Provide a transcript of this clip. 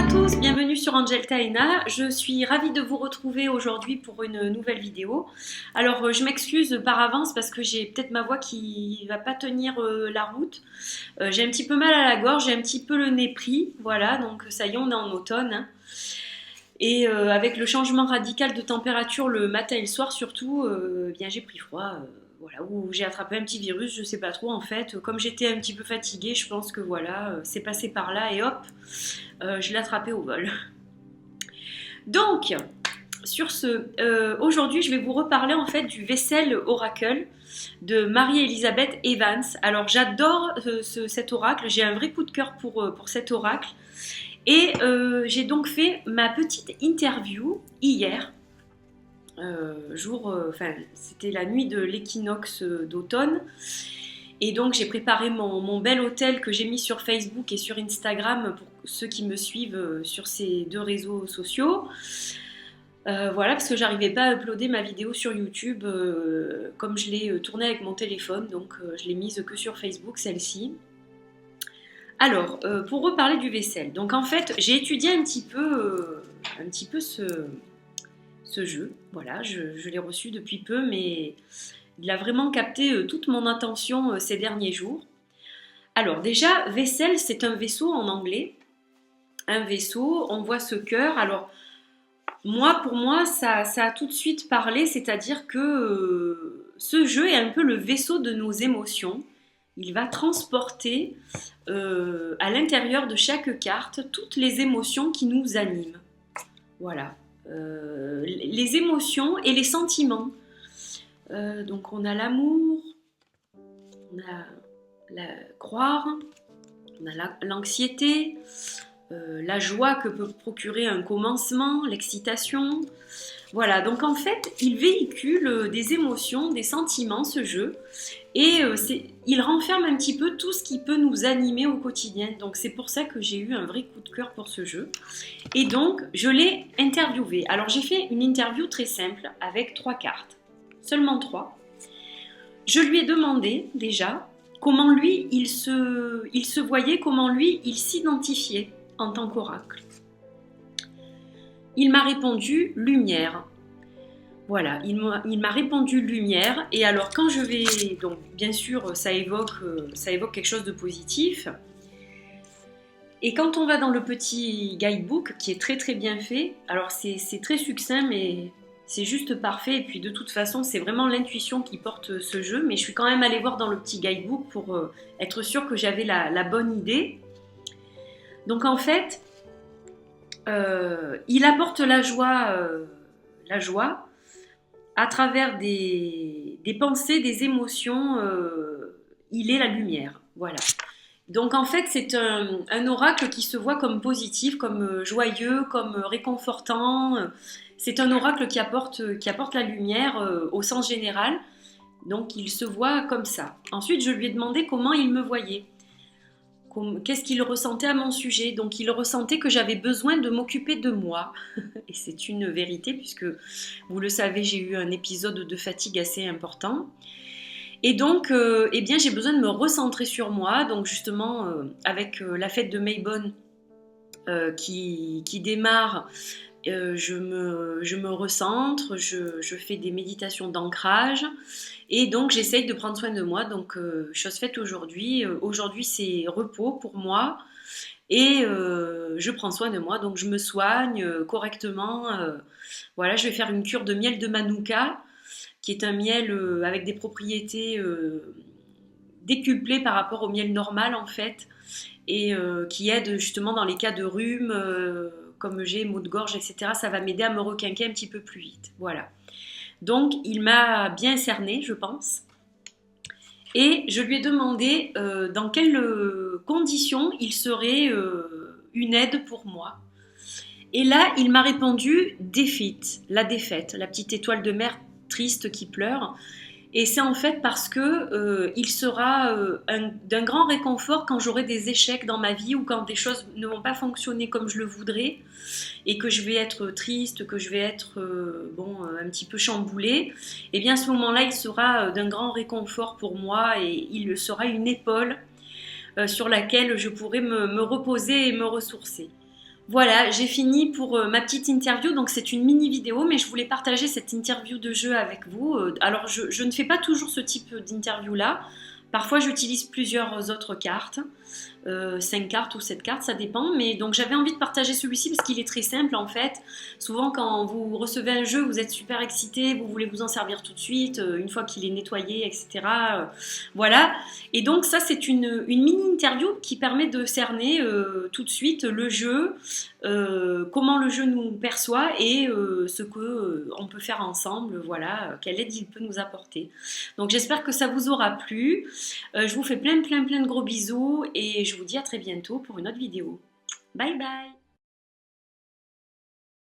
tous, bienvenue sur Angel Taena. Je suis ravie de vous retrouver aujourd'hui pour une nouvelle vidéo. Alors je m'excuse par avance parce que j'ai peut-être ma voix qui va pas tenir la route. J'ai un petit peu mal à la gorge, j'ai un petit peu le nez pris, voilà, donc ça y est, on est en automne. Hein. Et avec le changement radical de température le matin et le soir surtout, bien j'ai pris froid. Voilà, ou j'ai attrapé un petit virus, je sais pas trop en fait. Comme j'étais un petit peu fatiguée, je pense que voilà, c'est passé par là et hop, je l'ai attrapé au vol. Donc, sur ce, aujourd'hui je vais vous reparler en fait du Vaisselle Oracle de Marie-Elisabeth Evans. Alors j'adore cet oracle, j'ai un vrai coup de cœur pour cet oracle. Et j'ai donc fait ma petite interview hier. C'était la nuit de l'équinoxe d'automne et donc j'ai préparé mon bel hôtel que j'ai mis sur Facebook et sur Instagram pour ceux qui me suivent sur ces deux réseaux sociaux. Voilà, parce que j'arrivais pas à uploader ma vidéo sur YouTube comme je l'ai tournée avec mon téléphone, donc je l'ai mise que sur Facebook, celle-ci. Alors, pour reparler du vaisselle, donc en fait j'ai étudié un petit peu ce jeu. Voilà, je l'ai reçu depuis peu, mais il a vraiment capté toute mon attention ces derniers jours. Alors déjà, vaisselle, c'est un vaisseau en anglais. Un vaisseau, on voit ce cœur. Alors, pour moi, ça a tout de suite parlé, c'est-à-dire que ce jeu est un peu le vaisseau de nos émotions. Il va transporter à l'intérieur de chaque carte toutes les émotions qui nous animent. Voilà. Les émotions et les sentiments. Donc on a l'amour, on a croire, on a l'anxiété, la joie que peut procurer un commencement, l'excitation. Voilà, donc en fait, il véhicule des émotions, des sentiments, ce jeu, et il renferme un petit peu tout ce qui peut nous animer au quotidien. Donc c'est pour ça que j'ai eu un vrai coup de cœur pour ce jeu. Et donc, je l'ai interviewé. Alors j'ai fait une interview très simple avec 3 cartes, seulement 3. Je lui ai demandé déjà comment lui, il se voyait, comment lui, il s'identifiait en tant qu'oracle. Il m'a répondu lumière. Voilà, il m'a répondu lumière. Et alors quand je vais, donc bien sûr ça évoque quelque chose de positif. Et quand on va dans le petit guidebook qui est très très bien fait, alors c'est très succinct mais c'est juste parfait. Et puis de toute façon c'est vraiment l'intuition qui porte ce jeu. Mais je suis quand même allée voir dans le petit guidebook pour être sûre que j'avais la bonne idée. Donc en fait, il apporte la joie à travers des pensées, des émotions, il est la lumière. Voilà. Donc en fait, c'est un oracle qui se voit comme positif, comme joyeux, comme réconfortant. C'est un oracle qui apporte la lumière au sens général. Donc il se voit comme ça. Ensuite, je lui ai demandé comment il me voyait. Qu'est-ce qu'il ressentait à mon sujet? Donc il ressentait que j'avais besoin de m'occuper de moi. Et c'est une vérité puisque, vous le savez, j'ai eu un épisode de fatigue assez important. Et donc, eh bien, j'ai besoin de me recentrer sur moi. Donc justement, avec la fête de Maybonne qui démarre, je me recentre, je fais des méditations d'ancrage. Et donc j'essaye de prendre soin de moi, donc chose faite aujourd'hui. Aujourd'hui c'est repos pour moi et je prends soin de moi, donc je me soigne correctement. Voilà, je vais faire une cure de miel de Manuka, qui est un miel avec des propriétés décuplées par rapport au miel normal en fait, et qui aide justement dans les cas de rhume, comme j'ai maux de gorge, etc. Ça va m'aider à me requinquer un petit peu plus vite. Voilà. Donc, il m'a bien cerné, je pense. Et je lui ai demandé dans quelles conditions il serait une aide pour moi. Et là, il m'a répondu défaite, la petite étoile de mer triste qui pleure. Et c'est en fait parce que il sera d'un grand réconfort quand j'aurai des échecs dans ma vie ou quand des choses ne vont pas fonctionner comme je le voudrais et que je vais être triste, que je vais être un petit peu chamboulée. Et bien à ce moment-là, il sera d'un grand réconfort pour moi et il sera une épaule sur laquelle je pourrai me reposer et me ressourcer. Voilà, j'ai fini pour ma petite interview. Donc c'est une mini vidéo, mais je voulais partager cette interview de jeu avec vous. Alors je ne fais pas toujours ce type d'interview là. Parfois j'utilise plusieurs autres cartes, 5 cartes ou 7 cartes, ça dépend. Mais donc j'avais envie de partager celui-ci parce qu'il est très simple en fait. Souvent quand vous recevez un jeu, vous êtes super excité, vous voulez vous en servir tout de suite, une fois qu'il est nettoyé, etc. Voilà. Et donc ça c'est une mini interview qui permet de cerner tout de suite le jeu, comment le jeu nous perçoit et ce que on peut faire ensemble, voilà, quelle aide il peut nous apporter. Donc j'espère que ça vous aura plu. Je vous fais plein de gros bisous et je vous dis à très bientôt pour une autre vidéo. Bye bye.